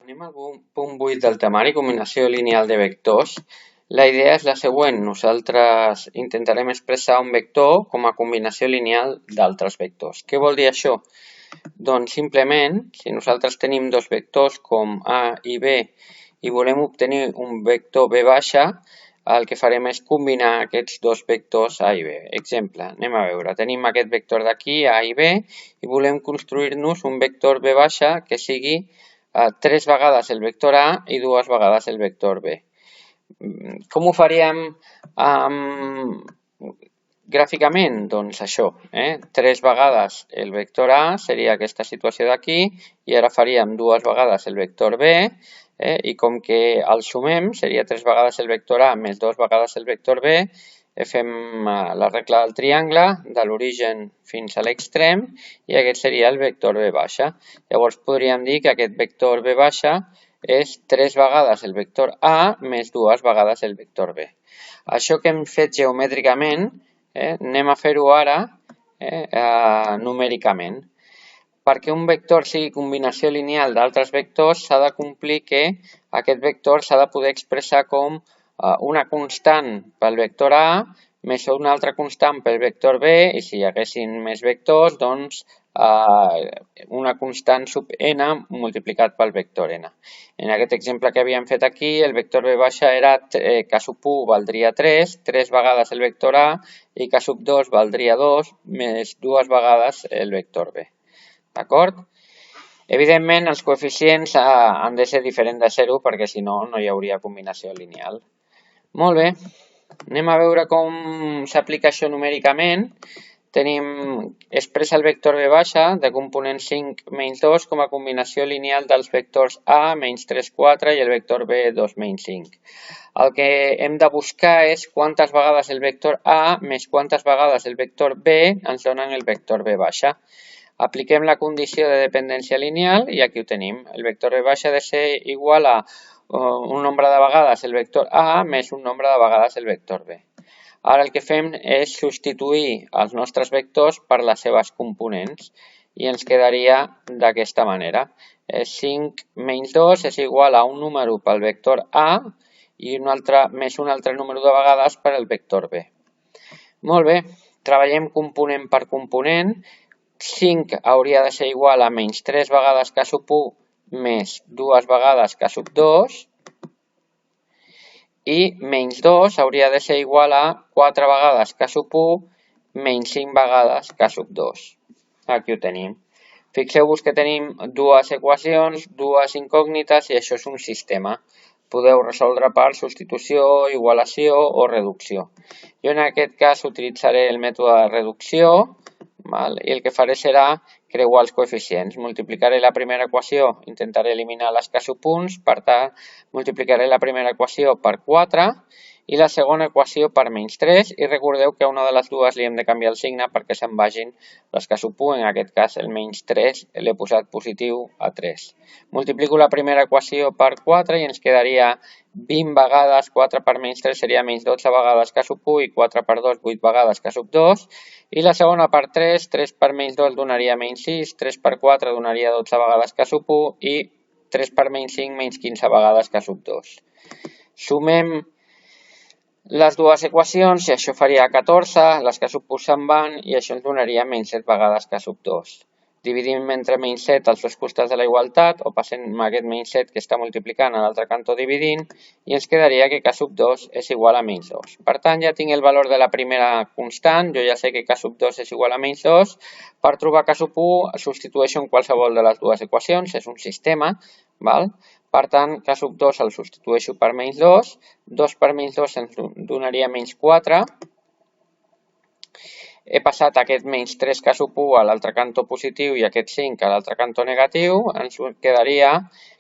Anem al punt 8 del temari, combinació lineal de vectors. La idea és la següent. Nosaltres intentarem expressar un vector com a combinació lineal d'altres vectors. Què vol dir això? Doncs simplement, si nosaltres tenim dos vectors com A i B i volem obtenir un vector B baixa, el que farem és combinar aquests dos vectors A i B. Exemple, anem a veure. Tenim aquest vector d'aquí, A i B, i volem construir-nos un vector B baixa que sigui 3 vegades el vector A i 2 vegades el vector B. Com ho faríem gràficament? Doncs això, 3 vegades el vector A seria aquesta situació d'aquí i ara faríem 2 vegades el vector B i com que el sumem seria 3 vegades el vector A més 2 vegades el vector B, fem la regla del triangle de l'origen fins a l'extrem i aquest seria el vector B baixa. Llavors podríem dir que aquest vector B baixa és 3 vegades el vector A més 2 vegades el vector B. Això que hem fet geomètricament, anem a fer-ho ara numèricament. Perquè un vector sigui combinació lineal d'altres vectors s'ha de complir que aquest vector s'ha de poder expressar com una constant pel vector A més una altra constant pel vector B i si hi haguessin més vectors, doncs una constant sub n multiplicat pel vector n. En aquest exemple que havíem fet aquí, el vector B baixa era k sub 1 valdria 3 vegades el vector A i k sub 2 valdria 2 més 2 vegades el vector B. D'acord? Evidentment, els coeficients han de ser diferents de 0 perquè si no, no hi hauria combinació lineal. Molt bé, anem a veure com s'aplica això numèricament. Expressa el vector B baixa de component 5 menys 2 com a combinació lineal dels vectors A menys 3, 4 i el vector B 2 menys 5. El que hem de buscar és quantes vegades el vector A més quantes vegades el vector B ens donen el vector B baixa. Apliquem la condició de dependència lineal i aquí ho tenim. El vector B baixa ha de ser igual a un nombre de vegades el vector A més un nombre de vegades el vector B. Ara el que fem és substituir els nostres vectors per les seves components i ens quedaria d'aquesta manera. 5 menys 2 és igual a un número pel vector A i més un altre número de vegades per el vector B. Molt bé, treballem component per component. 5 hauria de ser igual a menys 3 vegades k sub 1 més 2 vegades k sub 2 i menys 2 hauria de ser igual a 4 vegades k sub 1 menys 5 vegades k sub 2. Aquí ho tenim. Fixeu-vos que tenim dues equacions, dues incògnites i això és un sistema. Podeu resoldre per substitució, igualació o reducció. Jo en aquest cas utilitzaré el mètode de reducció i el que faré serà creuar els coeficients. Multiplicaré la primera equació, intentaré eliminar les k sub punts, per tant, multiplicaré la primera equació per 4 i la segona equació per menys 3 i recordeu que a una de les dues li hem de canviar el signe perquè se'n vagin les k sub 1, en aquest cas el menys 3 l'he posat positiu a 3. Multiplico la primera equació per 4 i ens quedaria 20 vegades 4 per menys 3 seria menys 12 vegades k sub 1 i 4 per 2, 8 vegades k sub 2. I la segona per 3, 3 per menys 2 donaria menys 6, 3 per 4 donaria 12 vegades k sub 1 i 3 per menys 5, menys 15 vegades k sub 2. Sumem les dues equacions i això faria 14, les k sub 1 se'n van i això ens donaria menys 7 vegades k sub 2. Dividim entre menys 7 els dos costats de la igualtat o passem aquest menys 7 que està multiplicant a l'altre cantó dividint i ens quedaria que k sub 2 és igual a menys 2. Per tant, ja tinc el valor de la primera constant, jo ja sé que k sub 2 és igual a menys 2. Per trobar k sub 1 substitueixo en qualsevol de les dues equacions, és un sistema. Per tant, k sub 2 el substitueixo per menys 2, 2 per menys 2 ens donaria menys 4. He passat aquest menys 3 k sub 1 a l'altre cantó positiu i aquest 5 a l'altre cantó negatiu, ens quedaria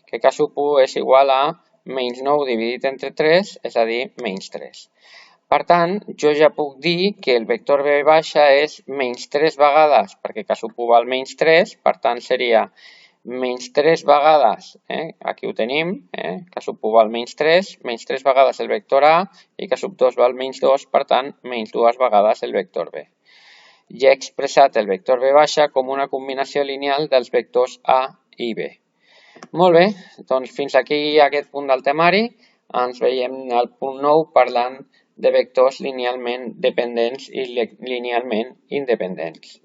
que k sub 1 és igual a menys 9 dividit entre 3, és a dir, menys 3. Per tant, jo ja puc dir que el vector B baixa és menys 3 vegades, perquè k sub 1 val menys 3, per tant seria menys 3 vegades, aquí ho tenim, k sub 1 val menys 3 vegades el vector A i k sub 2 val menys 2, per tant, menys 2 vegades el vector B. Ja he expressat el vector B baixa com una combinació lineal dels vectors A i B. Molt bé, doncs fins aquí aquest punt del temari. Ens veiem al punt 9 parlant de vectors linealment dependents i linealment independents.